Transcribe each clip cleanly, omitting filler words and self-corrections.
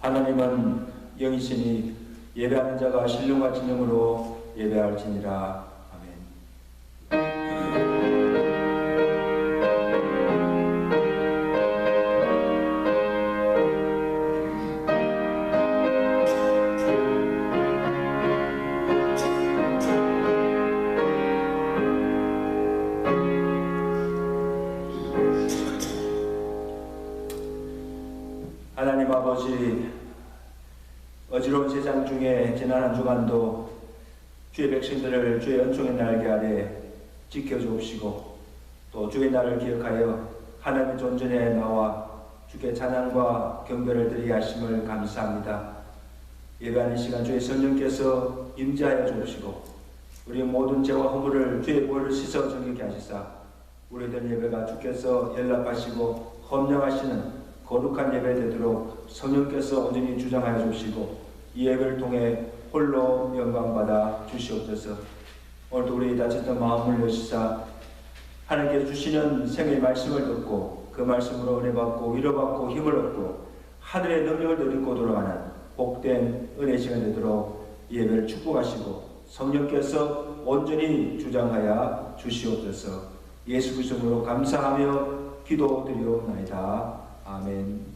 하나님은 영이시니 예배하는 자가 신령과 진정으로 예배할지니라. 하나님 아버지, 어지러운 세상 중에 지난 한 주간도 주의 백성들을 주의 은총의 날개 아래 지켜주옵시고 또 주의 날을 기억하여 하나님의 존전에 나와 주께 찬양과 경배를 드리게 하심을 감사합니다. 예배하는 시간 주의 성령께서 임재하여 주옵시고 우리 모든 죄와 허물을 주의 보혈을 씻어 정결케 하시사 우리들 예배가 주께서 연락하시고 헌령하시는 거룩한 예배 되도록 성령께서 온전히 주장하여 주시고 이 예배를 통해 홀로 영광받아 주시옵소서. 오늘도 우리 다쳤던 마음을 여시사 하나님께서 주시는 생의 말씀을 듣고 그 말씀으로 은혜받고 위로받고 힘을 얻고 하늘의 능력을 누리고 돌아가는 복된 은혜 시간 되도록 이 예배를 축복하시고 성령께서 온전히 주장하여 주시옵소서. 예수 그리스도로 감사하며 기도드리옵나이다. 아멘.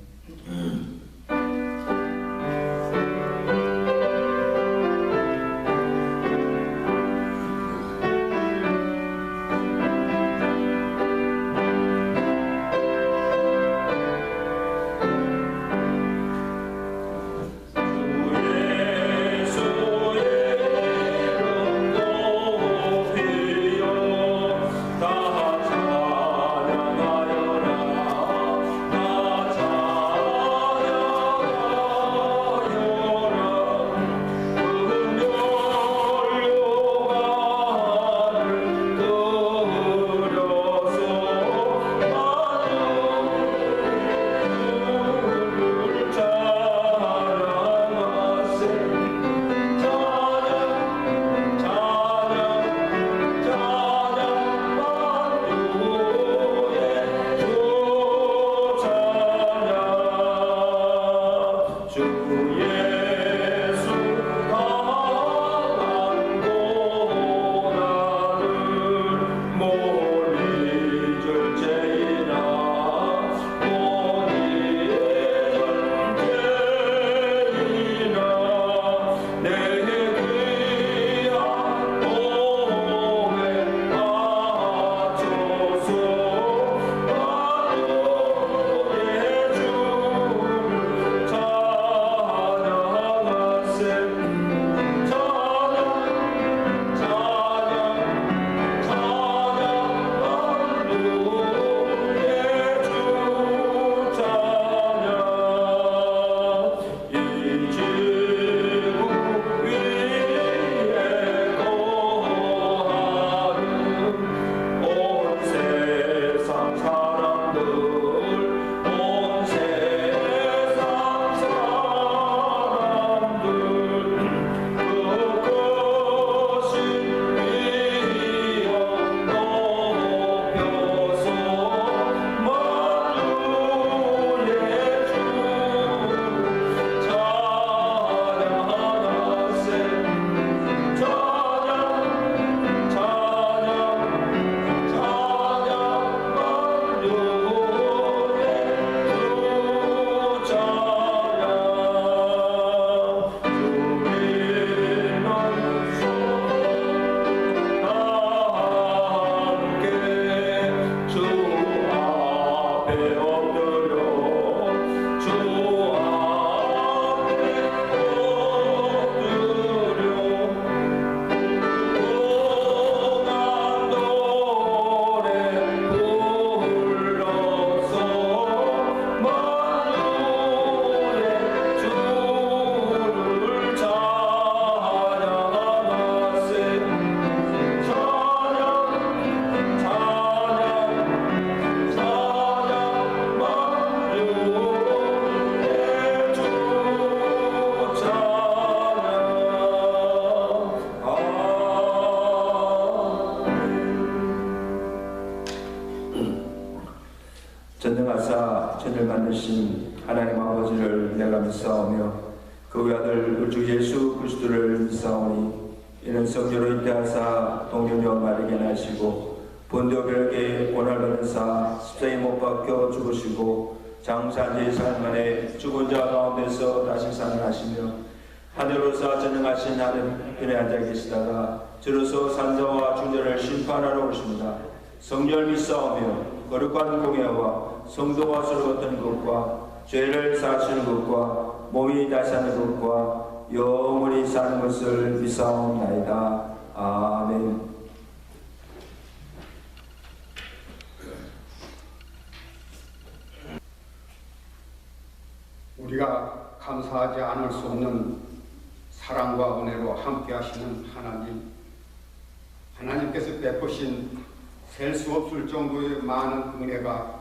전능하사 천을 만드신 하나님 아버지를 내가 믿사오며 그 아들 우리 주 예수 그리스도를 믿사오니 이는 성령으로 잉태하사 동정녀 마리게 나시고 본도 벽에 고난받은 사 십자가에 못 박혀 죽으시고 장사한 지 4일 만에 죽은 자 가운데서 다시 살아나시며 하늘로서 전능하신 하늘편에 앉아 계시다가 저로서 산자와 중전을 심판하러 오십니다. 성령을 믿사오며 거룩한 공예와 성도와 서로 같은 것과 죄를 사하시는 것과 몸이 다시 사는 것과 영원히 사는 것을 믿사옵나이다. 아멘. 우리가 감사하지 않을 수 없는 사랑과 은혜로 함께 하시는 하나님께서 베푸신 셀 수 없을 정도의 많은 은혜가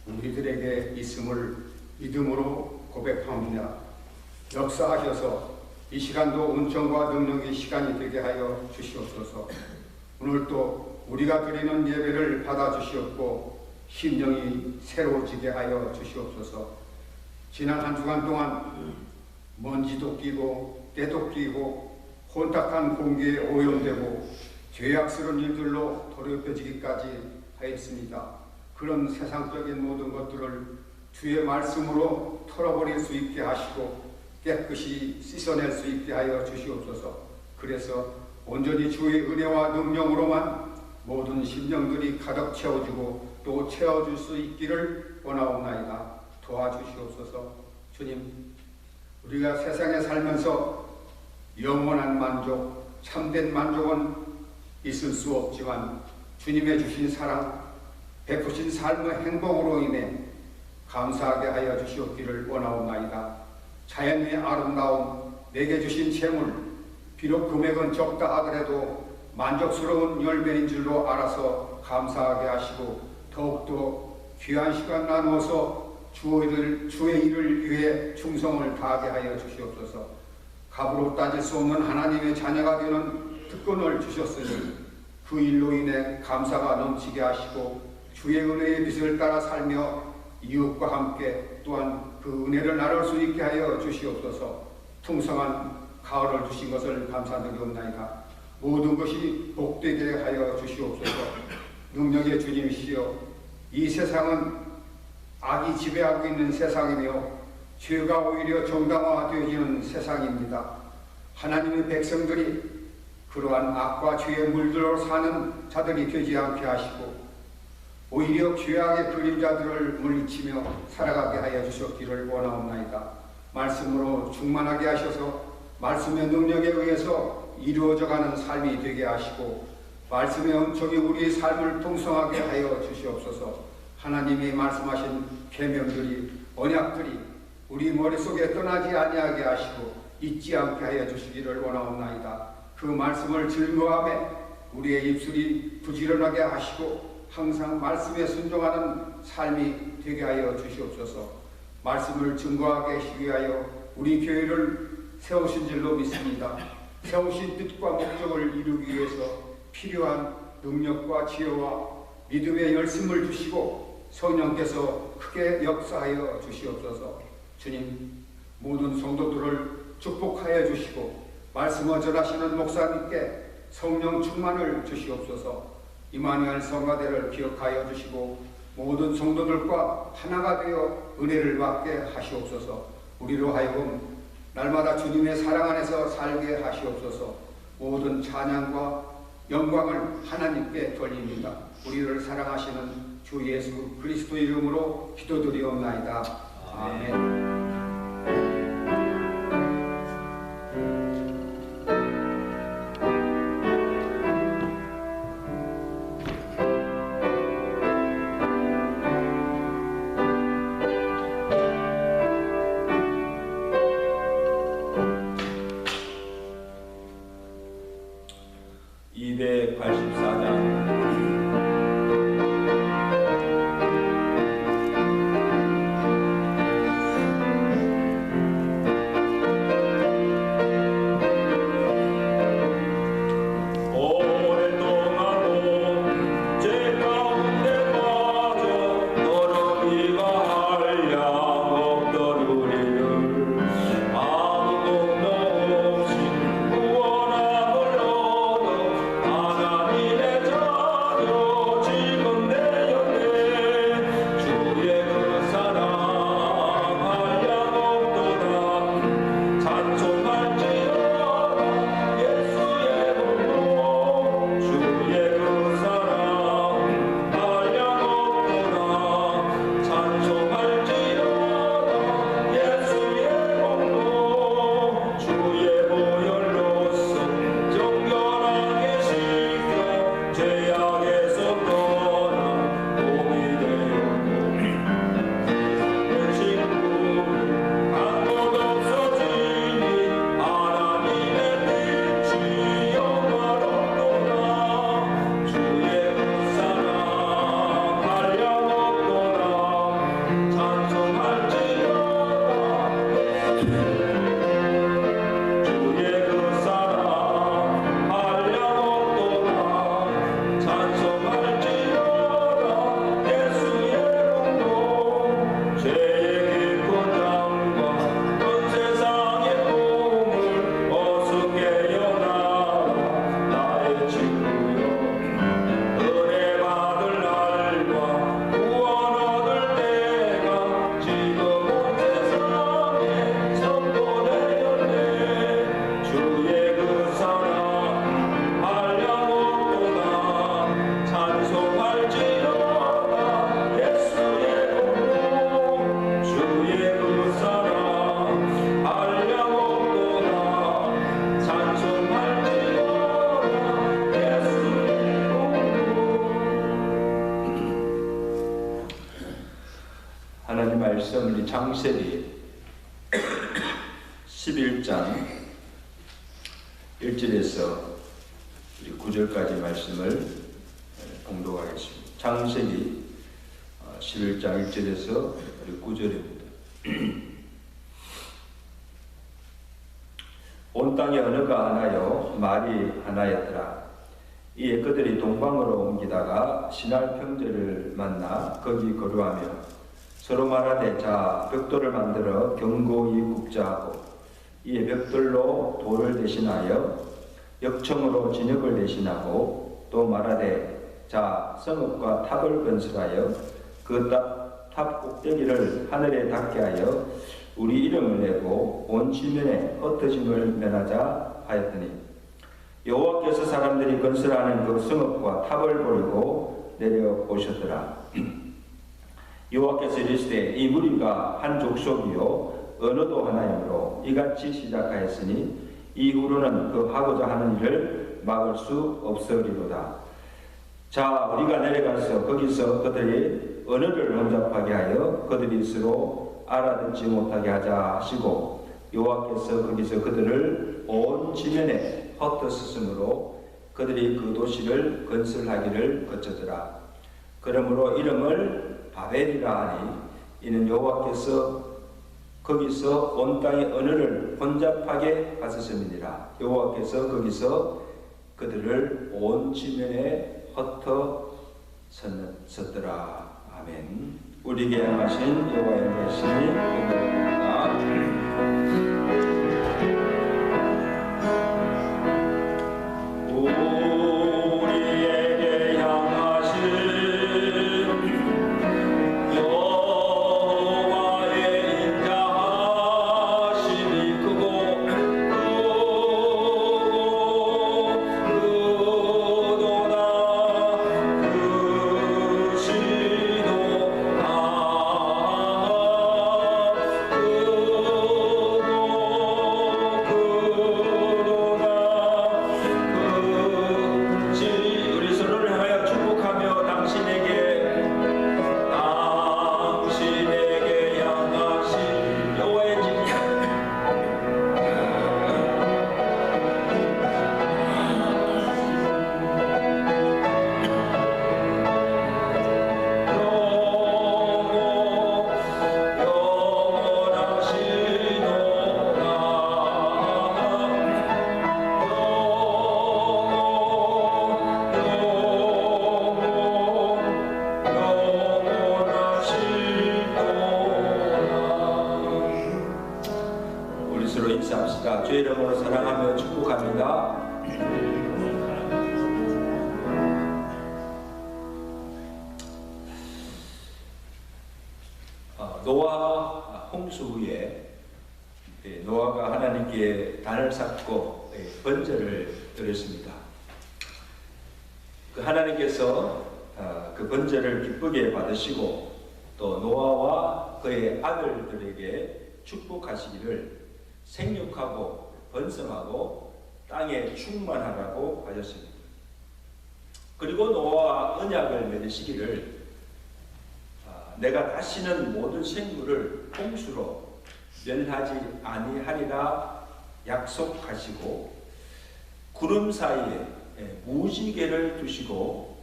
우리들에게 있음을 믿음으로 고백합니다. 역사하셔서 이 시간도 은총과 능력의 시간이 되게 하여 주시옵소서. 오늘도 우리가 드리는 예배를 받아주시옵고 심령이 새로워지게 하여 주시옵소서. 지난 한 주간 동안 먼지도 끼고 때도 끼고 혼탁한 공기에 오염되고 죄악스러운 일들로 더럽혀지기까지 하였습니다. 그런 세상적인 모든 것들을 주의 말씀으로 털어버릴 수 있게 하시고 깨끗이 씻어낼 수 있게 하여 주시옵소서. 그래서 온전히 주의 은혜와 능력으로만 모든 심령들이 가득 채워지고 또 채워줄 수 있기를 원하옵나이다. 도와주시옵소서. 주님, 우리가 세상에 살면서 영원한 만족, 참된 만족은 있을 수 없지만 주님의 주신 사랑, 베푸신 삶의 행복으로 인해 감사하게 하여 주시옵기를 원하옵나이다. 자연의 아름다움, 내게 주신 재물, 비록 금액은 적다 하더라도 만족스러운 열매인 줄로 알아서 감사하게 하시고 더욱더 귀한 시간 나누어서 주의 일을 위해 충성을 다하게 하여 주시옵소서. 값으로 따질 수 없는 하나님의 자녀가 되는 특권을 주셨으니 그 일로 인해 감사가 넘치게 하시고 주의 은혜의 빛을 따라 살며 이웃과 함께 또한 그 은혜를 나눌 수 있게 하여 주시옵소서. 풍성한 가을을 주신 것을 감사드리옵나이다. 모든 것이 복되게 하여 주시옵소서. 능력의 주님이시여, 이 세상은 악이 지배하고 있는 세상이며 죄가 오히려 정당화되어지는 세상입니다. 하나님의 백성들이 그러한 악과 죄에 물들어 사는 자들이 되지 않게 하시고 오히려 죄악의 그림자들을 물리치며 살아가게 하여 주셨기를 원하옵나이다. 말씀으로 충만하게 하셔서 말씀의 능력에 의해서 이루어져가는 삶이 되게 하시고 말씀의 은총이 우리의 삶을 풍성하게 하여 주시옵소서. 하나님이 말씀하신 계명들이, 언약들이 우리 머릿속에 떠나지 아니하게 하시고 잊지 않게 하여 주시기를 원하옵나이다. 그 말씀을 증거하며 우리의 입술이 부지런하게 하시고 항상 말씀에 순종하는 삶이 되게 하여 주시옵소서. 말씀을 증거하게 하시기 위하여 우리 교회를 세우신 줄로 믿습니다. 세우신 뜻과 목적을 이루기 위해서 필요한 능력과 지혜와 믿음의 열심을 주시고 성령께서 크게 역사하여 주시옵소서. 주님, 모든 성도들을 축복하여 주시고 말씀을 전하시는 목사님께 성령 충만을 주시옵소서. 이마누엘 성가대를 기억하여 주시고 모든 성도들과 하나가 되어 은혜를 받게 하시옵소서. 우리로 하여금 날마다 주님의 사랑 안에서 살게 하시옵소서. 모든 찬양과 영광을 하나님께 돌립니다. 우리를 사랑하시는 주 예수 그리스도 이름으로 기도드리옵나이다. 아멘. 하나님 말씀 우리 창세기 11장 1절에서 우리 9절까지 말씀을 공독하겠습니다. 창세기 11장 1절에서 우리 9절입니다. 온 땅에 언어가 하나요 말이 하나였더라. 이에 그들이 동방으로 옮기다가 시날 평지를 만나 거기 거류하며 서로 말하되 자 벽돌을 만들어 견고히 굽자 하고 이에 벽돌로 돌을 대신하여 역청으로 진흙을 대신하고 또 말하되 자 성읍과 탑을 건설하여 그 탑 꼭대기를 하늘에 닿게 하여 우리 이름을 내고 온 지면에 흩어짐을 면하자 하였더니 여호와께서 사람들이 건설하는 그 성읍과 탑을 버리고 내려오셨더라. 여호와께서 이르시되 이 무리가 한 족속이요 언어도 하나이므로 이같이 시작하였으니 이후로는 그 하고자 하는 일을 막을 수 없으리로다. 자 우리가 내려가서 거기서 그들의 언어를 혼잡하게 하여 그들이 서로 알아듣지 못하게 하자 하시고 여호와께서 거기서 그들을 온 지면에 흩어쓰므로 그들이 그 도시를 건설하기를 거쳤더라. 그러므로 이름을 바벨이라 하니 이는 여호와께서 거기서 온 땅의 언어를 혼잡하게 하셨음이니라. 여호와께서 거기서 그들을 온 지면에 흩어섰더라. 아멘. 우리에게 행하신 여호와의 말씀이 복음입니다. 우리에게 향하신 여호와의 인자하심이 크고 크도다. 그 시도 우리 서로를 하여 축복하며 당신에게 향하신 여호와의 진리 우리 서로 인사합시다. 주의 이름으로 사랑하며 축복합니다. 노아 홍수 후에 노아가 하나님께 단을 쌓고 번제를 드렸습니다. 그 하나님께서 그 번제를 기쁘게 받으시고 또 노아와 그의 아들들에게 축복하시기를 생육하고 번성하고 땅에 충만하라고 하셨습니다. 그리고 노아와 언약을 맺으시기를 내가 다시는 모든 생물을 홍수로 멸하지 아니하리라 약속하시고 구름 사이에 무지개를 두시고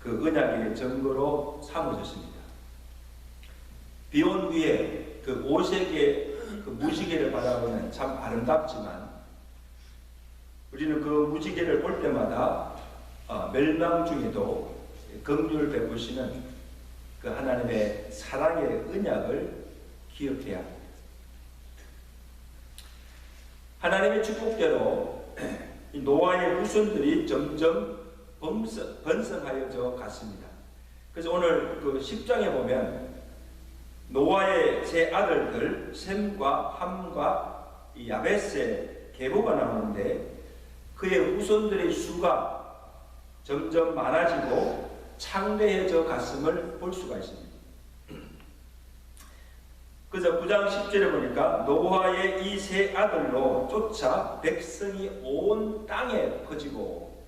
그 언약의 증거로 삼으셨습니다. 비온 위에 그 오색의 그 무지개를 바라보면 참 아름답지만 우리는 그 무지개를 볼 때마다 멸망 중에도 긍휼을 베푸시는 그 하나님의 사랑의 언약을 기억해야 합니다. 하나님의 축복대로 노아의 후손들이 점점 번성하여져 갔습니다. 그래서 오늘 그 10장에 보면 노아의 세 아들들 셈과 함과 이 야벳의 계보가 나오는데 그의 후손들의 수가 점점 많아지고 창대해져 갔음을 볼 수가 있습니다. 그래서 9장 10절에 보니까 노아의 이 세 아들로 쫓아 백성이 온 땅에 퍼지고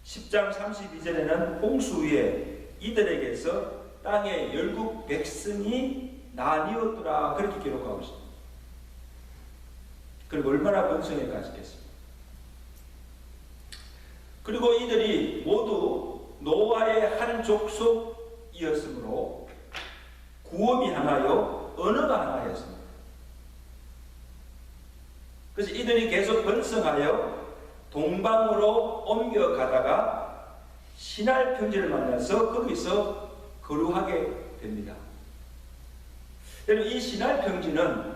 10장 32절에는 홍수 위에 이들에게서 땅의 열국 백성이 나뉘었더라 그렇게 기록하고 있습니다. 그리고 얼마나 번성에 가시겠습니까? 그리고 이들이 모두 노아의 한 족속이었으므로 구엄이 하나요, 언어가 하나였습니다. 그래서 이들이 계속 번성하여 동방으로 옮겨가다가 시날 평지를 만나서 거기서 거류하게 됩니다. 여러분, 이 시날 평지는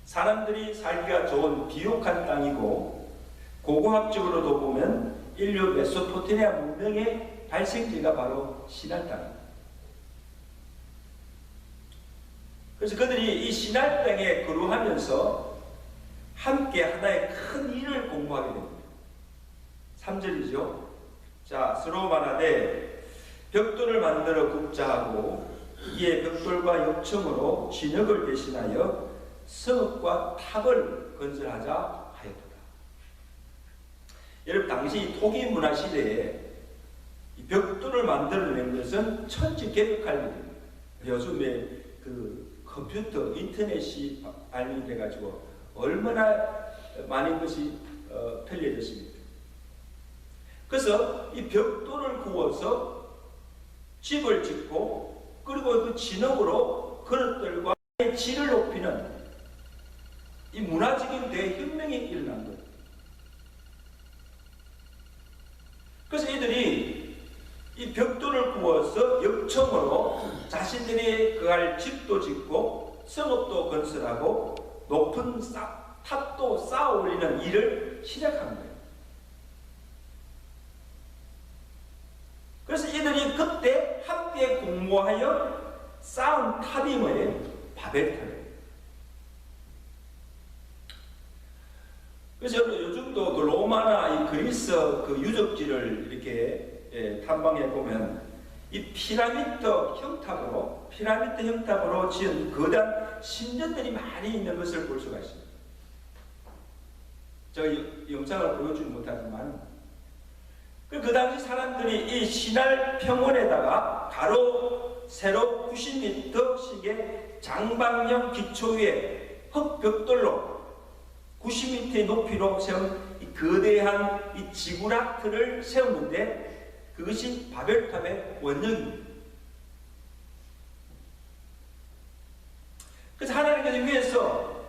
사람들이 살기가 좋은 비옥한 땅이고, 고고학적으로도 보면 인류 메소포타미아 문명의 발생지가 바로 시날 땅입니다. 그래서 그들이 이 시날 땅에 거류하면서 함께 하나의 큰 일을 공부하게 됩니다. 3절이죠. 자, 서로 말하되 벽돌을 만들어 굽자 하고 이에 벽돌과 역청으로 진흙을 대신하여 성읍과 탑을 건설하자 하였더라. 여러분, 당시 토기 문화 시대에 이 벽돌을 만들어낸 것은 천지 개벽할 일입니다. 요즘에 그 컴퓨터, 인터넷이 발명돼가지고 얼마나 많은 것이 편리해졌습니다. 그래서 이 벽돌을 구워서 집을 짓고, 그리고 그 진흙으로 그릇들과 질을 높이는 이 문화적인 대혁명이 일어난 거예요. 그래서 이들이 이 벽돌을 구워서 역청으로 자신들이 그할 집도 짓고 성읍도 건설하고 높은 탑도 쌓아 올리는 일을 시작한 거예요. 그래서 이들이 그때 함께 공모하여 쌓은 탑이 뭐예요? 바벨탑이에요. 그래서 요즘도 그 로마나 이 그리스 그 유적지를 이렇게 탐방해 보면 이 피라미드 형탑으로 지은 거대한 신전들이 많이 있는 것을 볼 수가 있습니다. 제가 영상을 보여주지 못하지만 그 당시 사람들이 이 신할 평원에다가 가로 세로 90m씩의 장방형 기초 위에 흙벽돌로 90m의 높이로 세운 이 거대한 이 지구라트를 세웠는데 그것이 바벨탑의 원형입니다. 그래서 하나님께서 위에서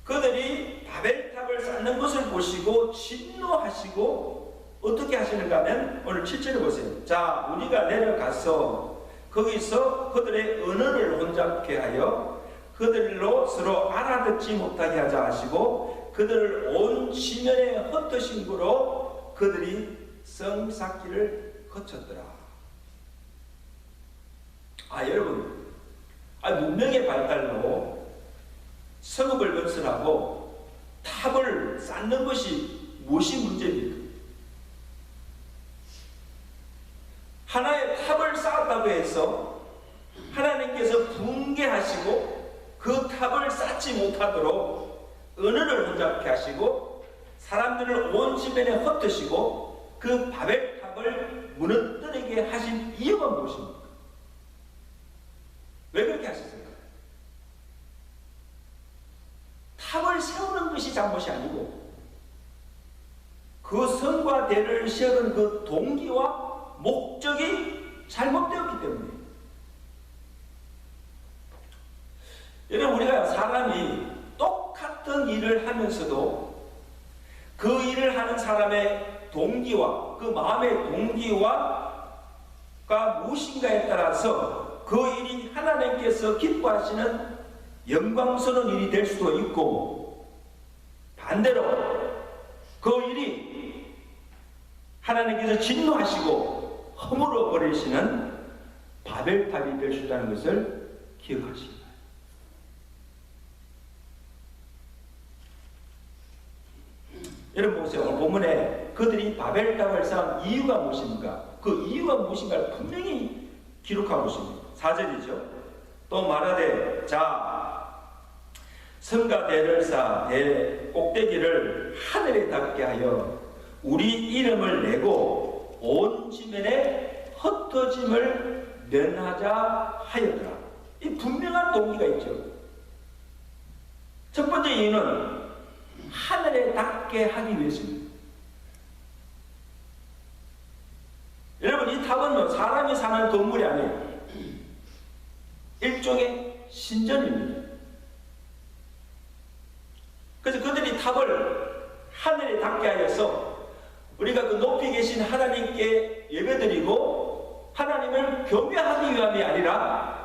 그들이 바벨탑을 쌓는 것을 보시고 진노하시고 어떻게 하시는가 하면 오늘 7절을 보세요. 자, 우리가 내려가서 거기서 그들의 언어를 혼잡케 하여 그들로 서로 알아듣지 못하게 하자 하시고 그들을 온 지면에 흩으신 거로 그들이 성 쌓기를 거쳤더라. 여러분, 문명의 발달로 성읍을 건설하고 탑을 쌓는 것이 무엇이 문제입니까? 하나의 탑을 쌓았다고 해서 하나님께서 붕괴하시고 그 탑을 쌓지 못하도록 언어를 혼잡케 하시고 사람들을 온 지면에 흩으시고 그 바벨탑을 무너뜨리게 하신 이유가 무엇입니까? 왜 그렇게 하셨습니까? 탑을 세우는 것이 잘못이 아니고 그 성과 대를 세우는 그 동기와 목적이 잘못되었기 때문에. 여러분, 우리가 사람이 똑같은 일을 하면서도 그 일을 하는 사람의 동기와 그 마음의 동기와가 무엇인가에 따라서 그 일이 하나님께서 기뻐하시는 영광스러운 일이 될 수도 있고, 반대로 그 일이 하나님께서 진노하시고 허물어 버리시는 바벨탑이 될 수 있다는 것을 기억하십니다. 여러분 보세요. 오늘 본문에 그들이 바벨탑을 쌓은 이유가 무엇입니까? 그 이유가 무엇인가를 분명히 기록하고 있습니다. 4절이죠. 또 말하되 자 성과 대를 쌓아 대 꼭대기를 하늘에 닿게 하여 우리 이름을 내고 온 지면에 흩어짐을 면하자 하였더라. 이 분명한 동기가 있죠. 첫 번째 이유는 하늘에 닿게 하기 위해서입니다. 여러분, 이 탑은 사람이 사는 건물이 아니에요. 일종의 신전입니다. 그래서 그들이 탑을 하늘에 닿게 하여서 우리가 그 높이 계신 하나님께 예배드리고 하나님을 경배하기 위함이 아니라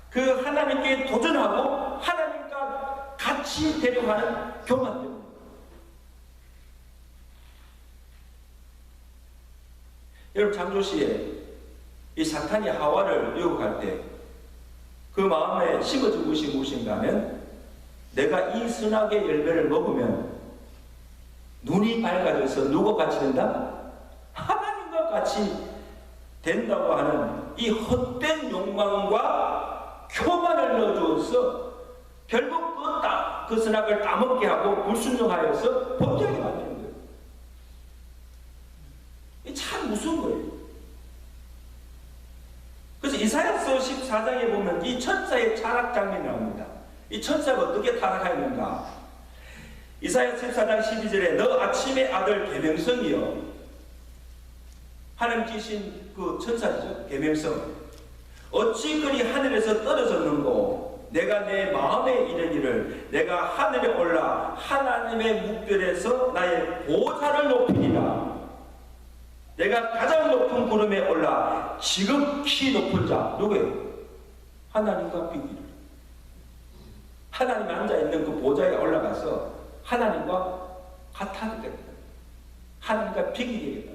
그 하나님께 도전하고 하나님과 같이 되려고 하는 교만 때문입니다. 여러분, 창조시에 이 사탄이 하와를 유혹할 때 그 마음에 심어진 것이 무엇인가 하면 내가 이 선악의 열매를 먹으면 눈이 밝아져서 누구와 같이 된다? 하나님과 같이 된다고 하는 이 헛된 욕망과 교만을 넣어주어서 결국 그 선악을 따먹게 하고 불순종하여서 범죄하게 만드는 거예요. 이게 참 무서운 거예요. 그래서 이사야서 14장에 보면 이 천사의 타락 장면이 나옵니다. 이 천사가 어떻게 타락하였는가? 이사야 14장 12절에 너 아침의 아들 계명성이여, 하나님 지신 그 천사죠. 계명성, 어찌 그리 하늘에서 떨어졌는고? 내가 내 마음에 이르기를 내가 하늘에 올라 하나님의 묵별에서 나의 보좌를 높이리라. 내가 가장 높은 구름에 올라 지극히 높은 자, 누구예요? 하나님과 비기를. 하나님이 앉아있는 그 보좌에 올라가서 하나님과 같아지겠다. 하나님과 비기겠다.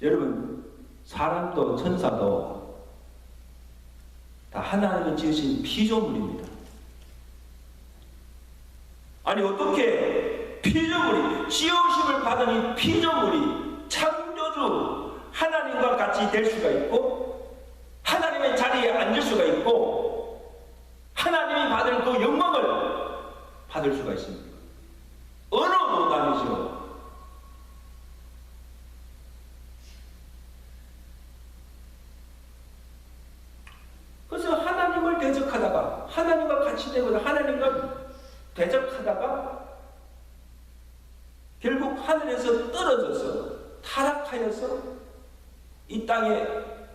여러분, 사람도 천사도 다 하나님이 지으신 피조물입니다. 아니, 어떻게 피조물이, 지으심을 받은 이 피조물이 창조주 하나님과 같이 될 수가 있고 하나님의 자리에 앉을 수가 있고 하나님이 받을 그 영광을 받을 수가 있습니다. 어느 노담이죠. 그래서 하나님을 대적하다가 하나님과 같이 되거나 하나님과 대적하다가 결국 하늘에서 떨어져서 타락하여서 이 땅에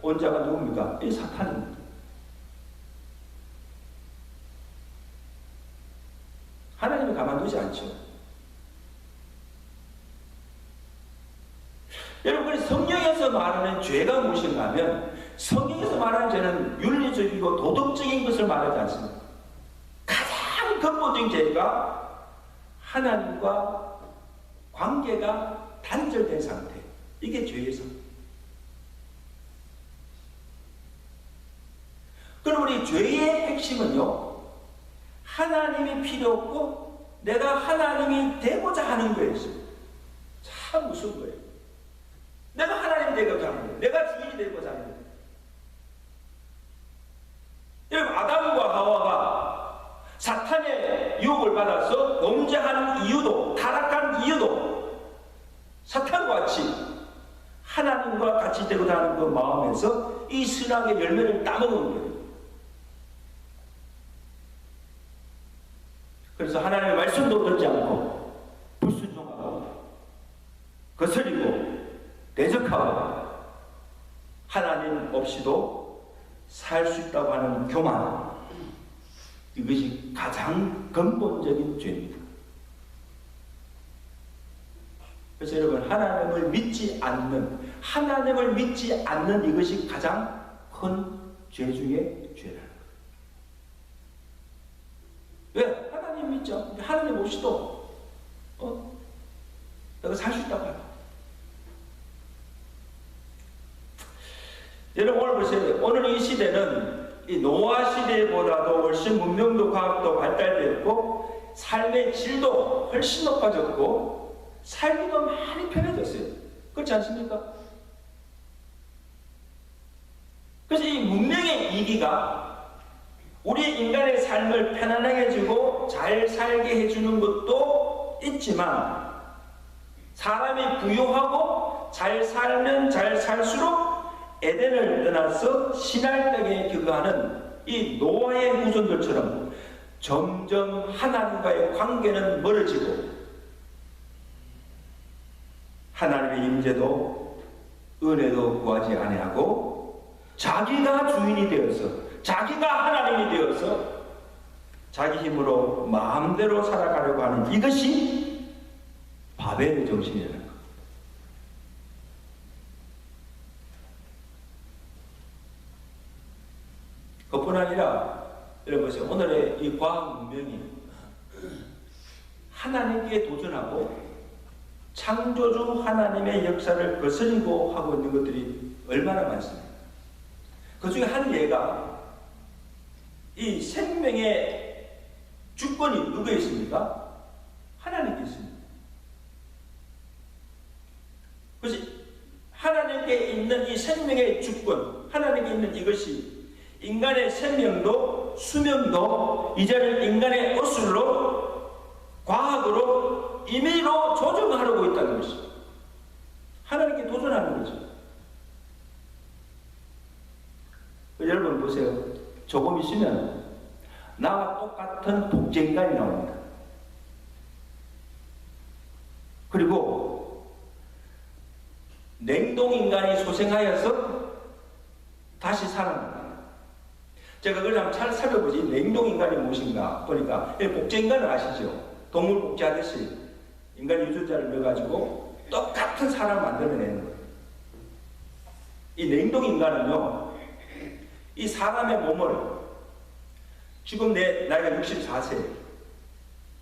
온 자가 누굽니까? 이 사탄입니다. 하나님이 가만두지 않죠. 여러분, 성경에서 말하는 죄가 무엇인가 하면 성경에서 말하는 죄는 윤리적이고 도덕적인 것을 말하지 않습니다. 가장 근본적인 죄가 하나님과 관계가 단절된 상태. 이게 죄의 상태. 그럼 우리 죄의 핵심은요, 하나님이 필요 없고 내가 하나님이 되고자 하는 거예요. 참 무서운 거예요. 내가 하나님이 되고자 하는 거예요. 내가 주인이 되고자 하는 거예요. 여러분, 아담과 하와가 사탄의 유혹을 받아서 범죄하는 이유도, 타락한 이유도 사탄과 같이 하나님과 같이 되고자 하는 그 마음에서 이 선악의 열매를 따먹은 거예요. 그래서 하나님의 말씀도 듣지 않고 불순종하고 거스리고 대적하고 하나님 없이도 살 수 있다고 하는 교만, 이것이 가장 근본적인 죄입니다. 그래서 여러분, 하나님을 믿지 않는 이것이 가장 큰 죄 중에 죄라는 거예요. 왜? 하나님 믿죠. 하나님 없이도 내가 살 수 있다고 해요. 여러분, 오늘 보세요. 오늘 이 시대는 이 노아 시대보다도 훨씬 문명도 과학도 발달되었고 삶의 질도 훨씬 높아졌고 살기도 많이 편해졌어요. 그렇지 않습니까? 그래서 이 문명의 이기가 우리 인간의 삶을 편안하게 해주고 잘 살게 해주는 것도 있지만 사람이 부유하고 잘 살면 잘 살수록 에덴을 떠나서 시날 땅에 거주하는 이 노아의 후손들처럼 점점 하나님과의 관계는 멀어지고 하나님의 임재도 은혜도 구하지 아니하고 자기가 주인이 되어서 자기가 하나님이 되어서 자기 힘으로 마음대로 살아가려고 하는 이것이 바벨의 정신이라는 것. 그뿐 아니라 여러분 보세요. 오늘의 이 과학 문명이 하나님께 도전하고 창조주 하나님의 역사를 거스르고 하고 있는 것들이 얼마나 많습니까? 그 중에 한 예가 이 생명의 주권이 누구에 있습니까? 하나님께 있습니다. 그래서 하나님께 있는 이 생명의 주권, 하나님께 있는 이것이 인간의 생명도 수명도 이제는 인간의 어술로 과학으로 임의로 조정하려고 있다는 것이죠. 하나님께 도전하는 거죠. 여러분 보세요. 조금 있으면 나와 똑같은 복제인간이 나옵니다. 그리고 냉동인간이 소생하여서 다시 살아납니다. 제가 그걸 한번 잘 살펴보지. 냉동인간이 무엇인가 보니까 복제인간을 아시죠? 동물 복제하듯이 인간 유전자를 넣어가지고 똑같은 사람을 만들어내는 거예요. 이 냉동인간은요, 이 사람의 몸을 지금 내 나이가 64세,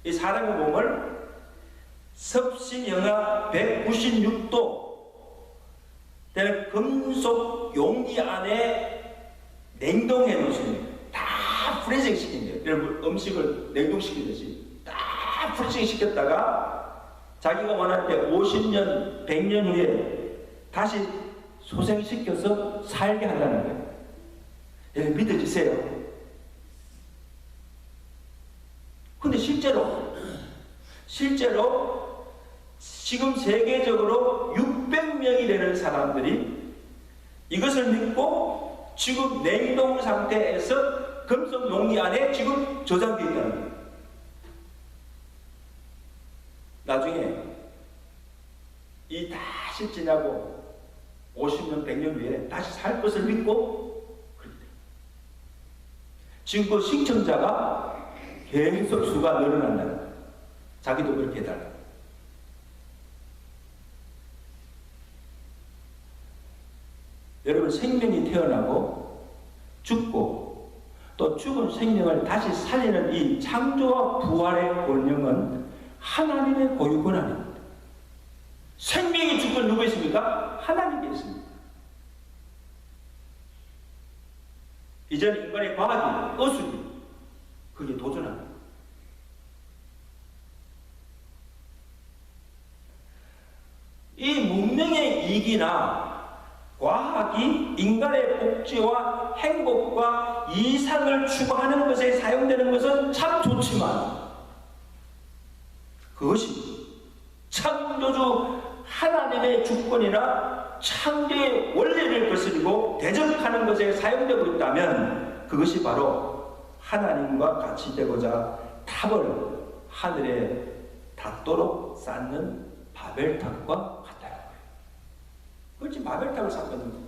이 사람의 몸을 섭씨 영하 196도 되는 금속 용기 안에 냉동해 놓습니다. 다 프리징 시킵니다. 여러분 음식을 냉동시키듯이 다 프리징 시켰다가 자기가 원할 때 50년, 100년 후에 다시 소생시켜서 살게 한다는 거예요. 여러분 믿어지세요? 근데 실제로 지금 세계적으로 600명이 되는 사람들이 이것을 믿고 지금 냉동 상태에서 금속 용기 안에 지금 저장되어 있다는 거예요. 나중에 이 다시 지나고 50년, 100년 후에 다시 살 것을 믿고 그렇게 돼요. 지금 그 신청자가 계속 수가 늘어난다는 거예요. 자기도 그렇게 해달라고. 여러분 생명이 태어나고 죽고 또 죽은 생명을 다시 살리는 이 창조와 부활의 권능은 하나님의 고유 권한입니다. 생명이 주권 누구 있습니까? 하나님께 있습니다. 이전 인간의 과학이 어술이 그게 도전합니다. 이 문명의 이익이나 과학이 인간의 복지와 행복과 이상을 추구하는 것에 사용되는 것은 참 좋지만 그것이 창조주 하나님의 주권이나 창조의 원리를 거스르고 대적하는 것에 사용되고 있다면 그것이 바로 하나님과 같이 되고자 탑을 하늘에 닿도록 쌓는 바벨탑과 같다는 거예요. 그렇지 바벨탑을 쌓거든요.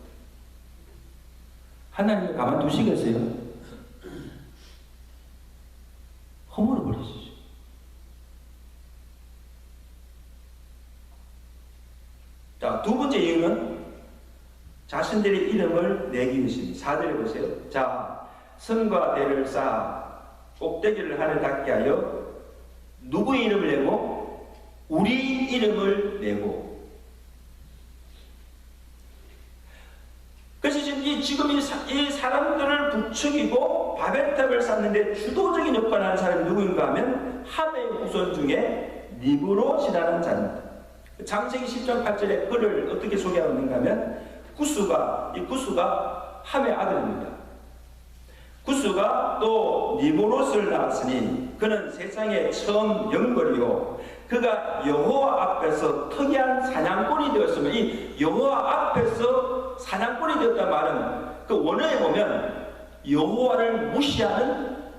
하나님을 가만두시겠어요? 허물어 버리시죠. 자, 두 번째 이유는 자신들의 이름을 내기 위해서입니다. 4절에 보세요. 자, 선과 대를 쌓아 꼭대기를 하늘 닿게 하여 누구의 이름을 내고 우리 이름을 내고. 그래서 지금 이 사람들을 부추기고 바벨탑을 쌓는데 주도적인 역할을 하는 사람이 누구인가 하면 함의 후손 중에 니브롯이라는 자입니다. 창세기 10장 8절에 그를 어떻게 소개하고 있는가 하면 구스가 함의 아들입니다. 구스가 또 니브롯을 낳았으니 그는 세상에 처음 영벌이요 그가 여호와 앞에서 특이한 사냥꾼이 되었으면, 이 여호와 앞에서 사냥꾼이 되었단 말은 그 원어에 보면 여호와를 무시하는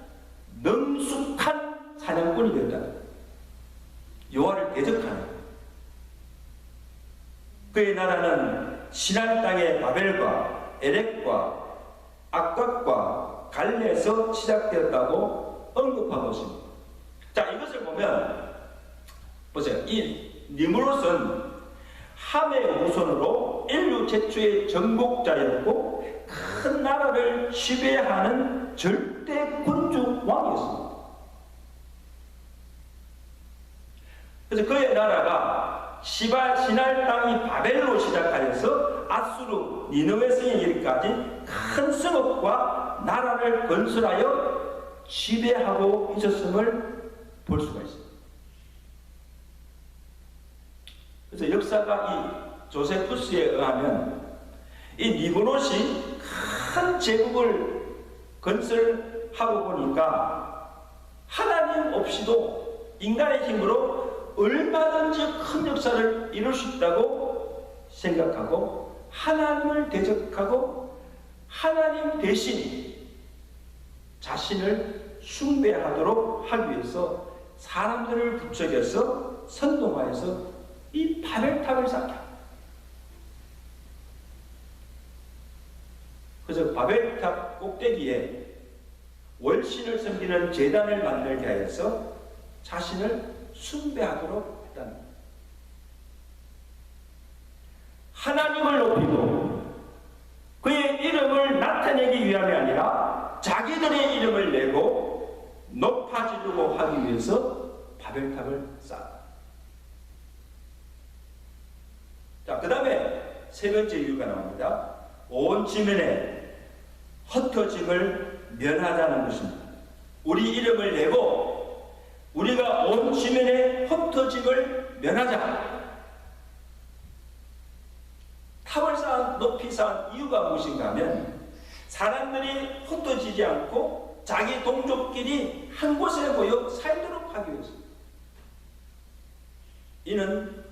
능숙한 사냥꾼이 되었다. 여호와를 대적하는. 그의 나라는 시날 땅의 바벨과 에렉과 악각과 갈레에서 시작되었다고 언급하고 있습니다. 자, 이것을 보면 보세요. 이 니므롯은 함의 후손으로 인류 최초의 정복자였고 큰 나라를 지배하는 절대 군주 왕이었습니다. 그래서 그의 나라가 시날 땅이 바벨로 시작하여서 아수르, 니느웨 성에 이르기까지 큰 성읍과 나라를 건설하여 지배하고 있었음을 볼 수가 있습니다. 그래서 역사가 이 조세푸스에 의하면 이 니므롯이 큰 제국을 건설하고 보니까 하나님 없이도 인간의 힘으로 얼마든지 큰 역사를 이룰 수 있다고 생각하고 하나님을 대적하고 하나님 대신 자신을 숭배하도록 하기 위해서 사람들을 부추겨서 선동하여서 이 바벨탑을 쌓게 합니다. 그래서 바벨탑 꼭대기에 월신을 섬기는 제단을 만들게 하여서 자신을 숭배하도록 했다는 겁니다. 하나님을 높이고 그의 이름을 나타내기 위함이 아니라 자기들의 이름을 내고 높아지려고 하기 위해서 바벨탑을 쌓았다. 자, 그 다음에 세 번째 이유가 나옵니다. 온 지면에 흩어짐을 면하자는 것입니다. 우리 이름을 내고 우리가 온 지면에 흩어짐을 면하자. 탑을 쌓은, 높이 쌓은 이유가 무엇인가 하면 사람들이 흩어지지 않고 자기 동족끼리 한 곳에 모여 살도록 하기 위해서입니다. 이는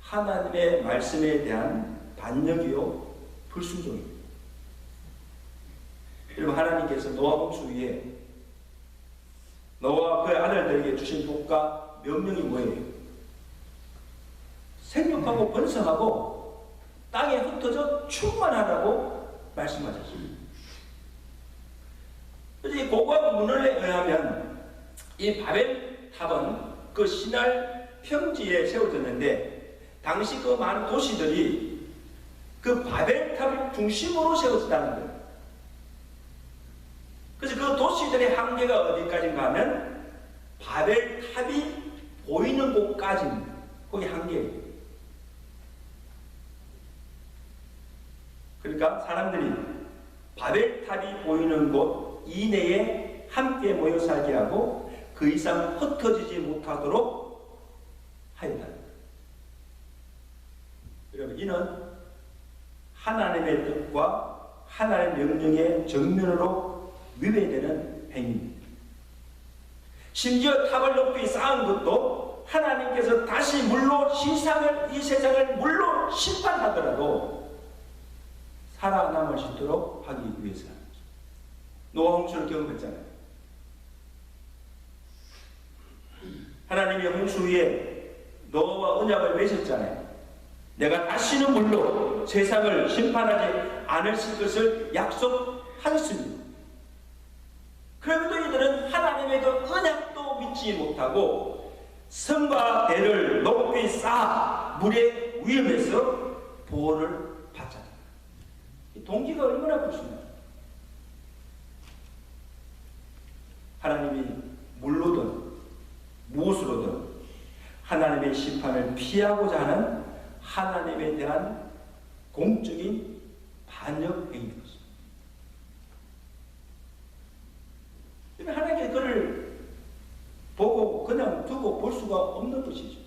하나님의 말씀에 대한 반역이요 불순종입니다. 여러분, 하나님께서 노아 홍수 위에 노아와 그의 아들들에게 주신 복과 명령이 뭐예요? 생육하고 번성하고 땅에 흩어져 충만하라고 말씀하셨습니다. 그래서 이 고고학 문헌에 의하면 이 바벨탑은 그 시날 평지에 세워졌는데 당시 그 많은 도시들이 그 바벨탑을 중심으로 세워졌다는 거예요. 그래서 그 도시들의 한계가 어디까지인가 하면 바벨탑이 보이는 곳까지입니다. 거기 한계예요. 그러니까 사람들이 바벨탑이 보이는 곳 이내에 함께 모여 살게 하고 그 이상 흩어지지 못하도록 하였다. 여러분, 이는 하나님의 뜻과 하나님의 명령의 정면으로 위배되는 행위입니다. 심지어 탑을 높이 쌓은 것도 하나님께서 다시 물로 이 세상을 물로 심판하더라도 살아남을 수 있도록 하기 위해서는 노아 홍수를 경험했잖아요. 하나님이 홍수 위에 노아와 언약을 맺었잖아요. 내가 다시는 물로 세상을 심판하지 않을 것을 약속하셨습니다. 그런데도 이들은 하나님의 그 언약도 믿지 못하고 성과 대를 높이 쌓아 물의 위험에서 보호를 받잖아요. 이 동기가 얼마나 불순해요. 하나님이 물로든 무엇으로든 하나님의 심판을 피하고자 하는 하나님에 대한 공적인 반역 행위입니다. 하나님께 그를 보고 그냥 두고 볼 수가 없는 것이죠.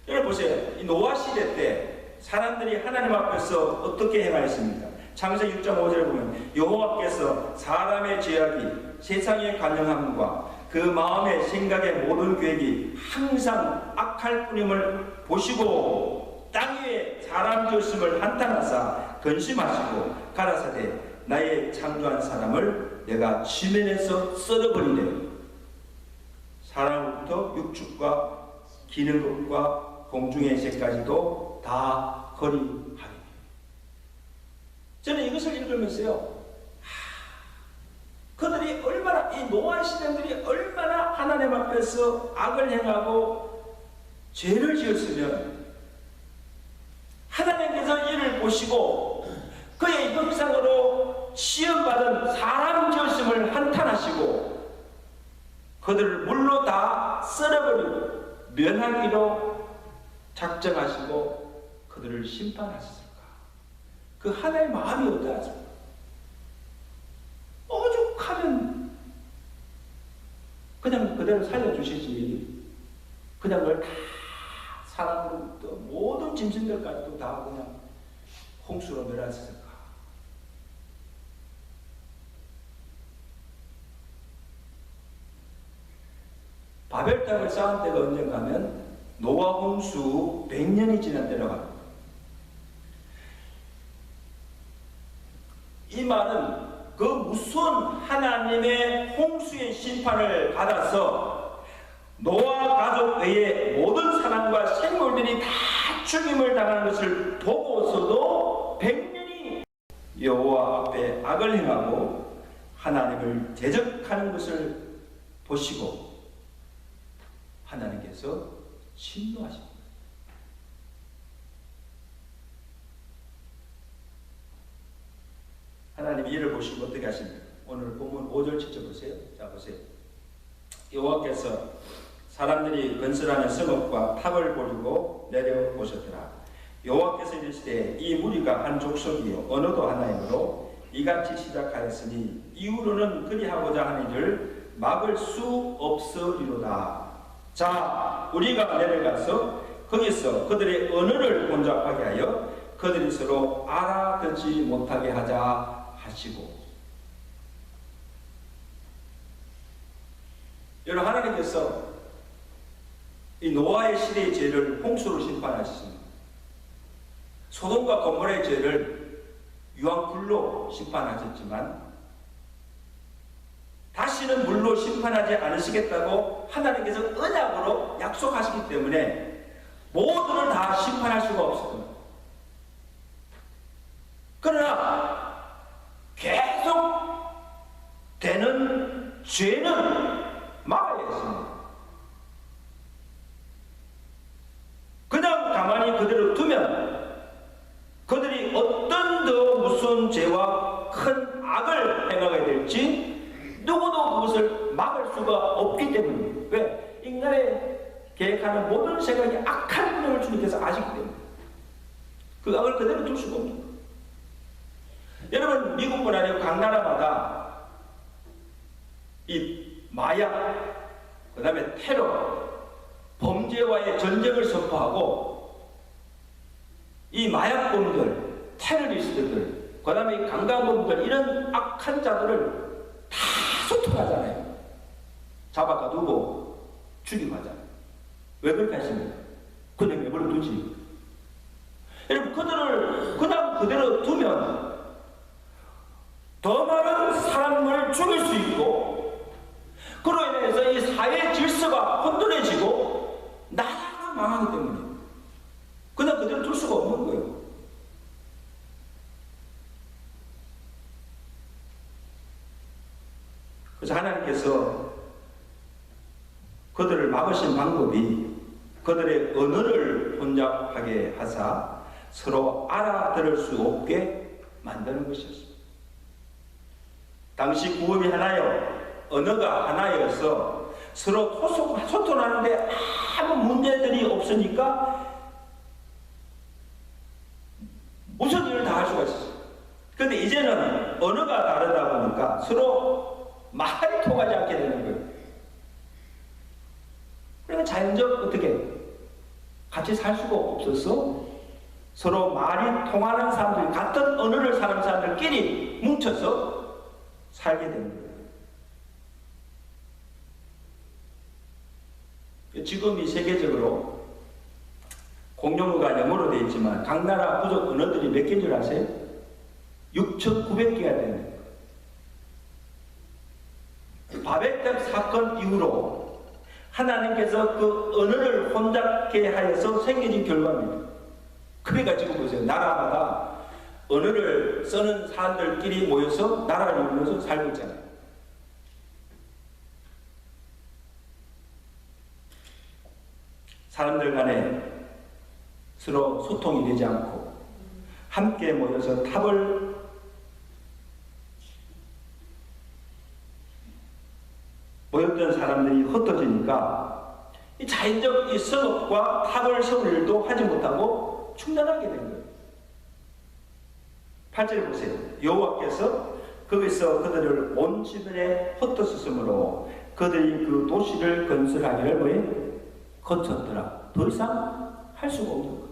여러분 보세요. 이 노아 시대 때 사람들이 하나님 앞에서 어떻게 행하였습니까? 창세기 6장 5절에 보면 여호와께서 사람의 죄악이 세상에 관영함과 그 마음의 생각의 모든 계획이 항상 악할 뿐임을 보시고 땅 위에 사람 되었음을 한탄하사 근심하시고 가라사대 나의 창조한 사람을 내가 지면에서 썰어버리되 사람으로부터 육축과 기는 것과 공중의 새까지도 다 거리하리니. 저는 이것을 읽으면서요, 그들이 얼마나, 이 노아 시대들이 얼마나 하나님 앞에서 악을 행하고 죄를 지었으면 하나님께서 이를 보시고 그의 형상으로 시험받은 사람 지었음을 한탄하시고 그들을 물로 다 썰어버리고 면하기로 작정하시고 그들을 심판하셨을까? 그 하나님의 마음이 어떠하십니까? 오죽하면 그냥 그대로 살려주시지, 그냥 그걸 다 사람으로부터 모든 짐승들까지도 다 그냥 홍수로 멸하셨을까? 바벨 땅을 쌓은 때가 언젠가 하면 노아 홍수 100년이 지난 때라고 합니다. 이 말은 그 무서운 하나님의 홍수의 심판을 받아서 노아 가족 외의 모든 사람과 생물들이 다 죽임을 당하는 것을 보고서도 100년이 여호와 앞에 악을 행하고 하나님을 대적하는 것을 보시고 하나님께서 진노하십니다. 하나님이 이를 보시고 어떻게 하십니까? 오늘 본문 5절 7절 보세요. 자, 보세요. 여호와께서 사람들이 건설하는 성읍과 탑을 버리고 내려오셨더라. 여호와께서 이르시되 이 무리가 한 족속이요 언어도 하나이므로 이같이 시작하였으니 이후로는 그리하고자 하는 일을 막을 수 없으리로다. 자, 우리가 내려가서 거기서 그들의 언어를 혼잡하게 하여 그들이 서로 알아듣지 못하게 하자 하시고. 여러분, 하나님께서 이 노아의 시대의 죄를 홍수로 심판하셨습니다. 소돔과 고모라의 죄를 유황불로 심판하셨지만 다시는 물로 심판하지 않으시겠다고 하나님께서 언약으로 약속하시기 때문에 모두를 다 심판할 수가 없습니다. 그러나 계속 되는 죄는 막아야 했습니다. 그냥 가만히 그대로 두면 그들이 어떤 더 무서운 죄와 큰 악을 행하게 될지 누구도 그것을 막을 수가 없기 때문입니다. 왜? 인간의 계획하는 모든 생각이 악한 운명을 주님께서 아시기 때문에 그 악을 그대로 둘 수가 없는 거예요. 여러분, 미국뿐 아니고 각 나라마다 이 마약, 그 다음에 테러, 범죄와의 전쟁을 선포하고 이 마약범들, 테러리스트들, 그 다음에 강간범들, 이런 악한 자들을 다 소통하잖아요. 잡아가두고 죽이고 하잖아요. 왜 그렇게 하십니까? 그냥 내버려 두지. 여러분, 그들을 그냥 그대로 두면 더 많은 사람을 죽일 수 있고 그로 인해서 이 사회 질서가 혼돈해지고 나라가 망하기 때문에 그냥 그대로 둘 수가 없는 거예요. 그래서 하나님께서 그들을 막으신 방법이 그들의 언어를 혼잡하게 하사 서로 알아들을 수 없게 만드는 것이었습니다. 당시 구음이 하나요, 언어가 하나여서 서로 소통하는데 아무 문제들이 없으니까 무슨 일을 다 할 수가 있었어요. 그런데 이제는 언어가 다르다 보니까 서로 말이 통하지 않게 되는 거예요. 그러니까 자연적 어떻게 같이 살 수가 없어서 서로 말이 통하는 사람들, 같은 언어를 사는 사람들끼리 뭉쳐서 살게 되는 거예요. 지금이 세계적으로 공용어가 영어로 되어 있지만 각 나라 부족 언어들이 몇 개인 줄 아세요? 6,900개가 되는 거예요. 바벨탑 사건 이후로 하나님께서 그 언어를 혼잡게 하여서 생겨진 결과입니다. 그러니까 지금 보세요. 나라마다 언어를 쓰는 사람들끼리 모여서 나라를 이루면서 살고 있잖아요. 사람들 간에 서로 소통이 되지 않고 함께 모여서 탑을 모였던 사람들이 흩어지니까 이 자연적 이 성읍과 탑을 세울 일도 하지 못하고 중단하게 된 거예요. 8절에 보세요. 여호와께서 거기서 그들을 온 지면에 흩어졌으므로 그들이 그 도시를 건설하기를 뭐에 거쳤더라. 더 이상 할 수가 없는 거예요.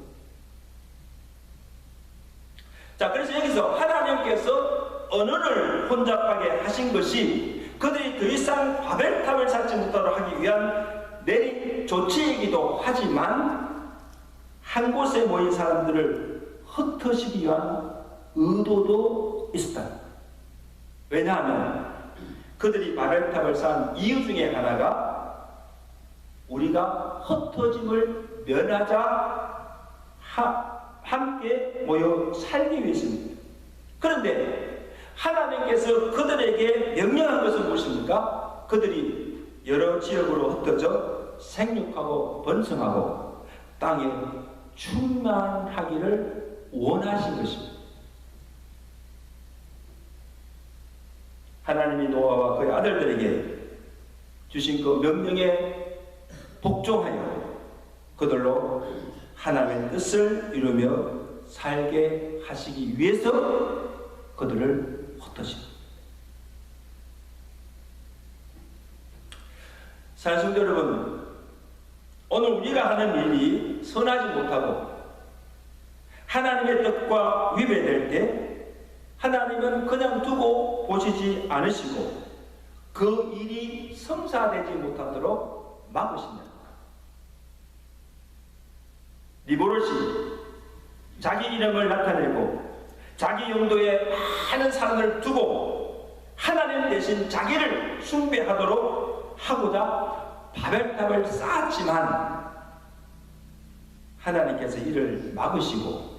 자, 그래서 여기서 하나님께서 언어를 혼잡하게 하신 것이 그들이 더 이상 바벨탑을 쌓지 못하도록 하기 위한 내린 조치이기도 하지만 한 곳에 모인 사람들을 흩어지기 위한 의도도 있었다. 왜냐하면 그들이 바벨탑을 쌓은 이유 중에 하나가 우리가 흩어짐을 면하자 함께 모여 살기 위해서입니다. 그런데 하나님께서 그들에게 명령한 것은 무엇입니까? 그들이 여러 지역으로 흩어져 생육하고 번성하고 땅에 충만하기를 원하신 것입니다. 하나님이 노아와 그의 아들들에게 주신 그 명령에 복종하여 그들로 하나님의 뜻을 이루며 살게 하시기 위해서 그들을 흩어집니다. 사랑하는 성도 여러분, 오늘 우리가 하는 일이 선하지 못하고 하나님의 뜻과 위배될 때 하나님은 그냥 두고 보시지 않으시고 그 일이 성사되지 못하도록 막으신다. 리보롯이 자기 이름을 나타내고 자기 용도에 많은 사람을 두고 하나님 대신 자기를 숭배하도록 하고자 바벨탑을 쌓았지만 하나님께서 이를 막으시고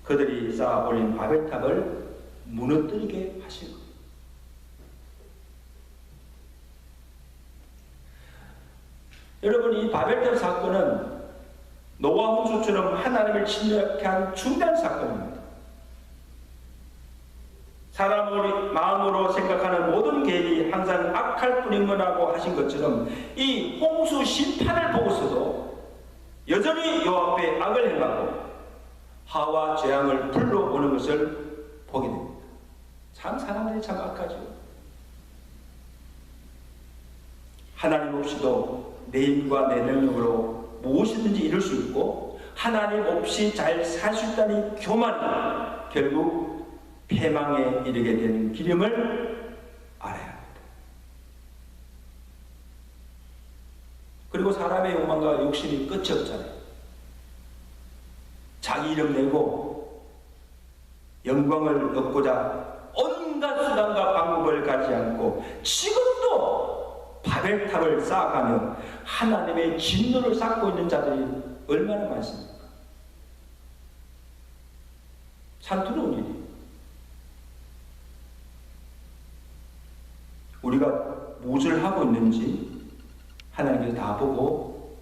그들이 쌓아올린 바벨탑을 무너뜨리게 하신 겁니다. 여러분, 이 바벨탑 사건은 노아 홍수처럼 하나님을 침략케 한 중대한 사건입니다. 사람의 마음으로 생각하는 모든 계획이 항상 악할 뿐이라고 하신 것처럼 이 홍수 심판을 보고서도 여전히 여호와 앞에 악을 행하고 하와 재앙을 불러오는 것을 보게 됩니다. 참 사람들이 참 악하죠. 하나님 없이도 내 힘과 내 능력으로 무엇이든지 이룰 수 있고 하나님 없이 잘 살 수 있다는 교만이 결국 패망에 이르게 되는 길임을 알아야 합니다. 그리고 사람의 욕망과 욕심이 끝이 없잖아요. 자기 이름 내고 영광을 얻고자 온갖 수단과 방법을 가지 않고 지금도 바벨탑을 쌓아가며 하나님의 진노를 쌓고 있는 자들이 얼마나 많습니까? 참 두려운 일이에요. 우리가 무엇을 하고 있는지 하나님께서 다 보고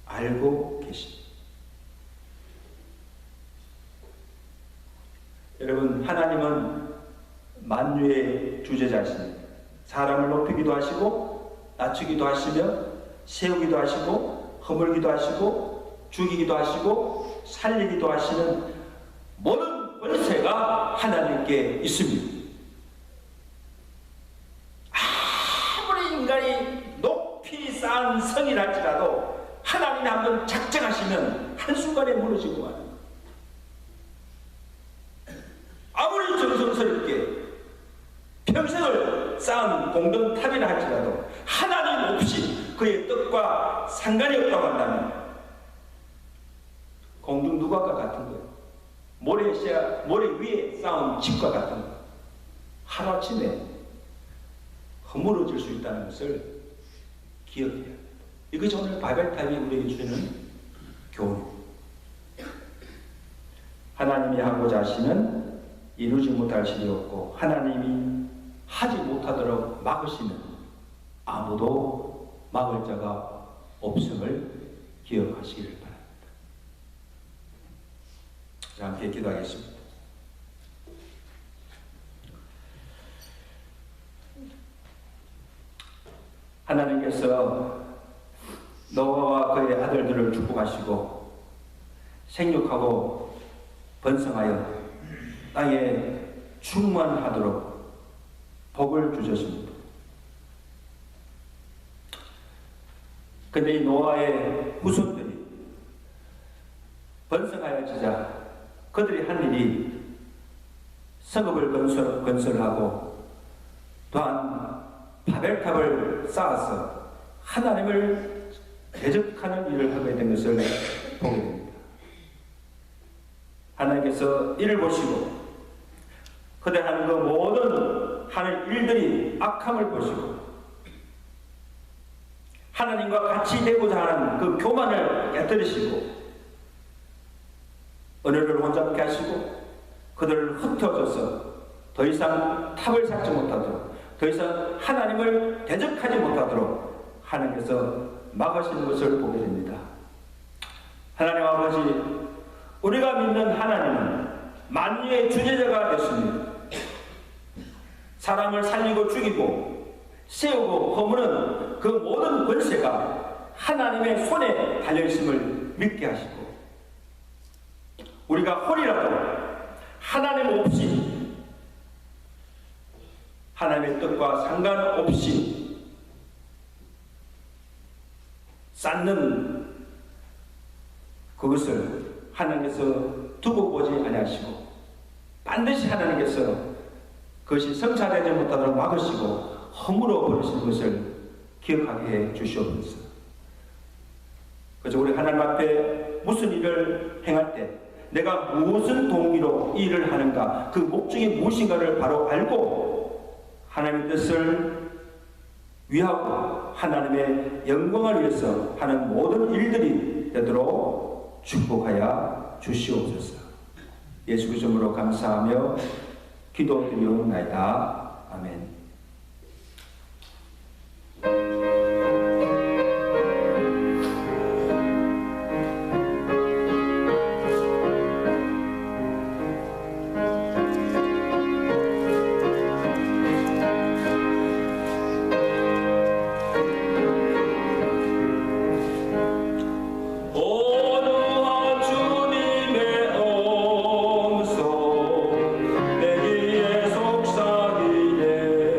알고 계십니다. 여러분, 하나님은 만유의 주제자이십니다. 사람을 높이기도 하시고 낮추기도 하시며 세우기도 하시고 허물기도 하시고 죽이기도 하시고 살리기도 하시는 모든 권세가 하나님께 있습니다. 아무리 인간이 높이 쌓은 성이랄지라도 하나님이 한번 작정하시면 한순간에 무너지고 말입니다. 아무리 정성스럽게 평생을 쌓은 공동탑이라 할지라도 하나님 없이 그의 뜻과 상관이 없다고 한다면 공중 누각과 같은 거예요. 모래 위에 쌓은 집과 같은 거예요. 하루아침에 허물어질 수 있다는 것을 기억해야 합니다. 이것이 오늘 바벨탑이 우리에게 주는 교훈입니다. 하나님이 하고자 하시는 이루지 못할 일이 없고 하나님이 하지 못하도록 막으시는 아무도 막을 자가 없음을 기억하시기를 바랍니다. 자, 함께 기도하겠습니다. 하나님께서 노아와 그의 아들들을 축복하시고 생육하고 번성하여 땅에 충만하도록 복을 주셨습니다. 근데 이 노아의 후손들이 번성하여지자 그들이 한 일이 성읍을 건설하고 또한 바벨탑을 쌓아서 하나님을 대적하는 일을 하게 된 것을 보게 됩니다. 하나님께서 이를 보시고 그들 하는 그 모든 하는 일들이 악함을 보시고 하나님과 같이 되고자 하는 그 교만을 깨뜨리시고 은혜를 혼잡게 하시고 그들을 흩어져서 더 이상 탑을 쌓지 못하도록 더 이상 하나님을 대적하지 못하도록 하나님께서 막으시는 것을 보게 됩니다. 하나님 아버지, 우리가 믿는 하나님은 만유의 주제자가 되십니다. 사람을 살리고 죽이고 세우고 허무는 그 모든 권세가 하나님의 손에 달려있음을 믿게 하시고 우리가 홀이라도 하나님 없이 하나님의 뜻과 상관없이 쌓는 그것을 하나님께서 두고 보지 아니하시고 반드시 하나님께서 그것이 성찰되지 못하도록 막으시고 허물어 버리시는 것을 기억하게 해 주시옵소서. 그래서 우리 하나님 앞에 무슨 일을 행할 때 내가 무슨 동기로 이 일을 하는가, 그 목적이 무엇인가를 바로 알고 하나님의 뜻을 위하고 하나님의 영광을 위해서 하는 모든 일들이 되도록 축복하여 주시옵소서. 예수 그리스도 이름으로 감사하며 기도드리옵나이다. 아멘. 속삭이네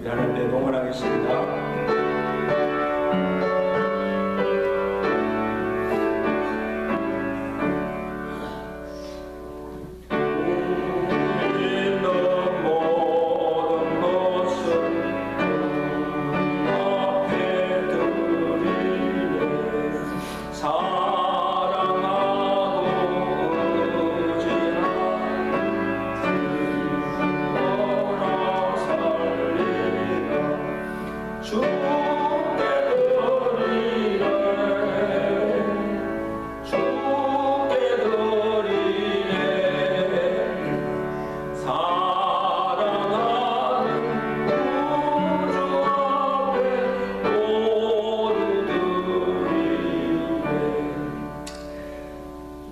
우리 하나님께 동원하겠습니다.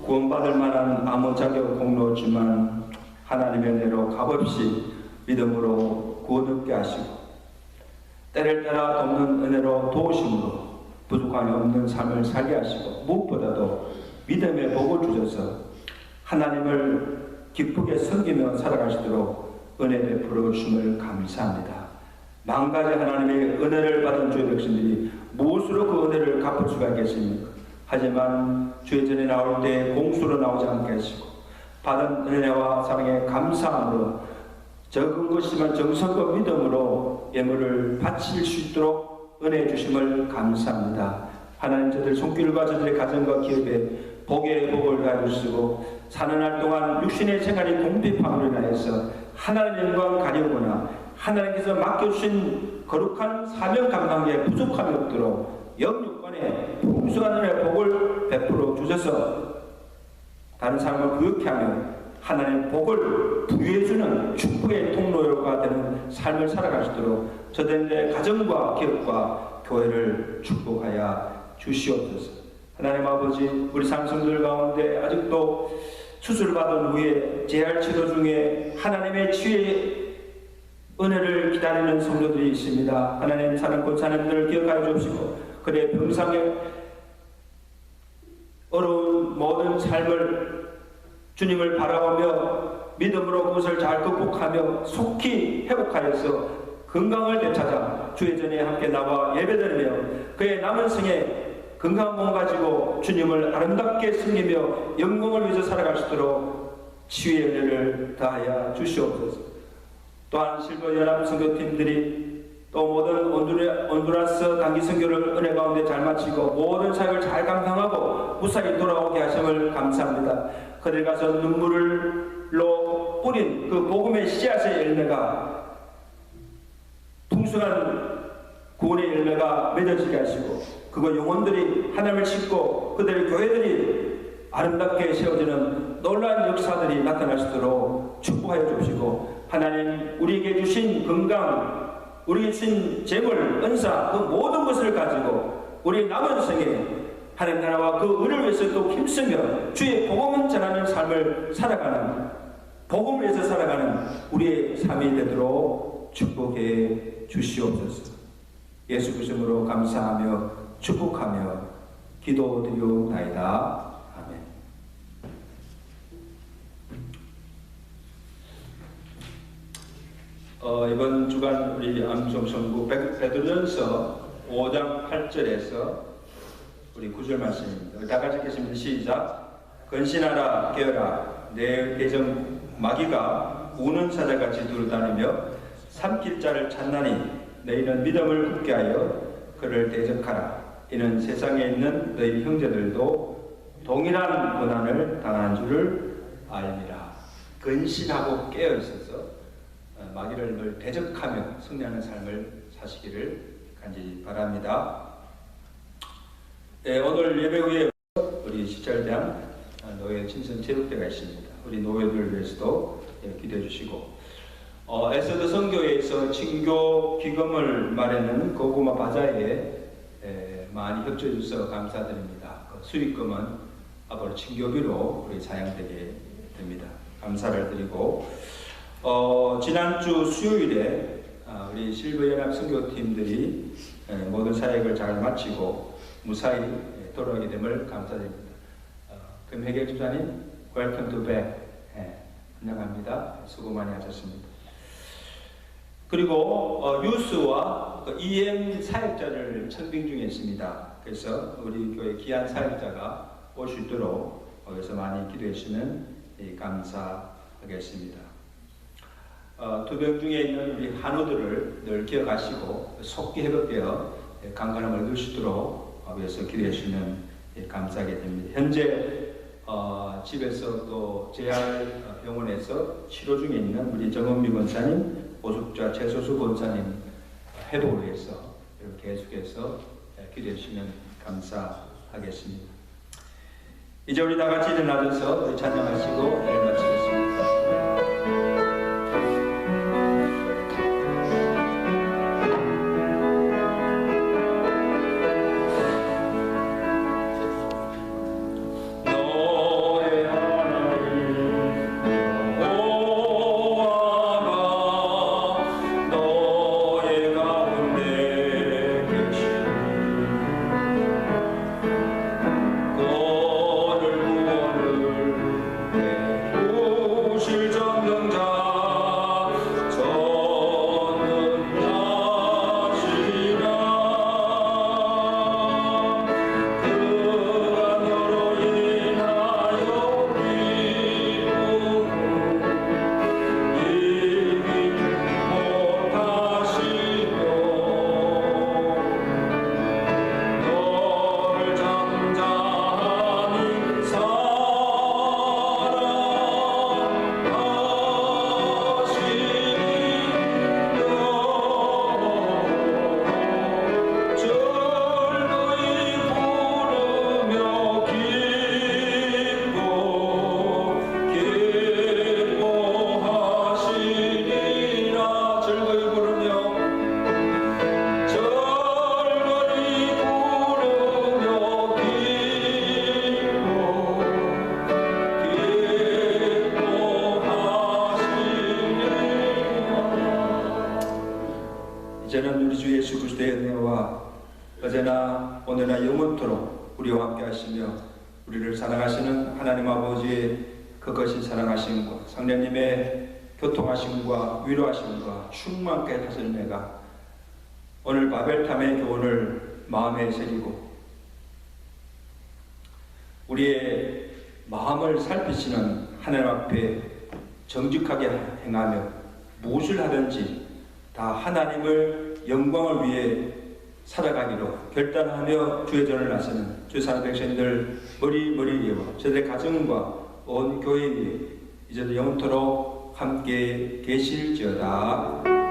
구원받을 만한 아무 자격 공로지만 하나님의 은혜로 값없이 믿음으로 구원 얻게 하시고 때를 따라 돕는 은혜로 도우심으로 부족함이 없는 삶을 살게 하시고 무엇보다도 믿음의 복을 주셔서 하나님을 기쁘게 섬기며 살아가시도록 은혜 베풀어 주심을 감사합니다. 만가지 하나님의 은혜를 받은 주의 백성들이 무엇으로 그 은혜를 갚을 수가 있겠습니까? 하지만 주의 전에 나올 때 공수로 나오지 않게 하시고 받은 은혜와 사랑에 감사함으로 적은 것이지만 정성과 믿음으로 예물을 바칠 수 있도록 은혜 주심을 감사합니다. 하나님 저들 손길과 저들의 가정과 기업에 복의 복을 가지시고 사는 날 동안 육신의 생활이 궁핍함으로 인하여서 하나님의 영광 가려거나 하나님께서 맡겨주신 거룩한 사명 감당에 부족함이 없도록 영육간에 풍성한 은혜의 복을 베풀어 주셔서 다른 사람을 부욕케 하며 하나님의 복을 부여해주는 축복의 통로가 되는 삶을 살아가시도록 저들의 가정과 기업과 교회를 축복하여 주시옵소서. 하나님 아버지, 우리 상승들 가운데 아직도 수술받은 후에 재활 치료 중에 하나님의 치유의 은혜를 기다리는 성도들이 있습니다. 하나님 사랑꾼 사람들을 기억하여 주시고 그의 병상에 어려운 모든 삶을 주님을 바라보며 믿음으로 그것을 잘 극복하며 속히 회복하여서 건강을 되찾아 주의 전에 함께 나와 예배드리며 그의 남은 생에 건강한 몸 가지고 주님을 아름답게 섬기며 영광을 위해서 살아갈 수 있도록 치유의 은혜를 다하여 주시옵소서. 또한 실버 연합 선교팀들이 또 모든 온두라스 단기 선교를 은혜 가운데 잘 마치고 모든 사역을 잘 감당하고 무사히 돌아오게 하심을 감사합니다. 그들 가서 눈물로 뿌린 그 복음의 씨앗의 열매가 풍성한 구원의 열매가 맺어지게 하시고 그거 영혼들이 하나님을 찾고 그들의 교회들이 아름답게 세워지는 놀라운 역사들이 나타나시도록 축복하여 주시고 하나님 우리에게 주신 건강 우리에게 주신 재물, 은사 그 모든 것을 가지고 우리 남은 생에 하나님 나라와 그 은을 위해서 또 힘쓰며 주의 복음을 전하는 삶을 살아가는 복음을 위해서 살아가는 우리의 삶이 되도록 축복해 주시옵소서. 예수 그리스도로 감사하며 축복하며 기도드리옵나이다. 아멘. 이번 주간 우리 암송선구 베드로전서 5장 8절에서 우리 9절 말씀입니다. 다 같이 읽겠습니다. 시작. 근신하라 깨어라 내 대적 마귀가 우는 사자같이 두루다니며 삼킬 자를 찾나니 너희는 믿음을 굳게 하여 그를 대적하라. 이는 세상에 있는 너희 형제들도 동일한 고난을 당하는 줄을 알미라. 근신하고 깨어 있어서 마귀를 늘 대적하며 승리하는 삶을 사시기를 간절히 바랍니다. 오늘 예배 후에 우리 시찰대학 노예 친선 체육대가 있습니다. 우리 노예들을 위해서도 기도해 주시고 에스더 선교회에서 친교 기금을 마련하는 고구마 바자회에 많이 협조해 주셔서 감사드립니다. 그 수익금은 앞으로 친교비로 우리 사용되게 됩니다. 감사를 드리고 지난주 수요일에 우리 실버연합 선교팀들이 모든 사역을 잘 마치고 무사히 돌아오게 됨을 감사드립니다. 금혜계 집사님, 웰컴 투 백 환영합니다. 수고 많이 하셨습니다. 그리고 유스와 EM 사역자를 청빙 중에 있습니다. 그래서 우리 교회 귀한 사역자가 올 수 있도록 그래서 많이 기도해 주시면 감사하겠습니다. 투병 중에 있는 우리 한우들을 늘 기억하시고 속기 회복되어 강건함을 얻을 수 있도록 위해서 기도해 주시면 감사하게 됩니다. 현재 집에서 또 재활병원에서 치료 중에 있는 우리 정은미 권사님, 보숙자 최소수 권사님 회복을 위해서 계속해서 기도해 주시면 감사하겠습니다. 이제 우리 다 같이 일어나셔서 우리 찬양하시고 마치겠습니다. 이제는 우리 주 예수 그리스도의 은혜와 어제나 오늘나 영원토록 우리와 함께 하시며 우리를 사랑하시는 하나님 아버지의 그것이 사랑하심과 성령님의 교통하심과 위로하심과 충만케 하시는 내가 오늘 바벨탑의 교훈을 마음에 새기고 우리의 마음을 살피시는 하나님 앞에 정직하게 행하며 무엇을 하든지 다 하나님을 영광을 위해 살아가기로 결단하며 주의 전을 나서는 주의 사랑 백성들 머리머리와 저들의 가정과 온 교회 위에 이제도 영원토록 함께 계실지어다.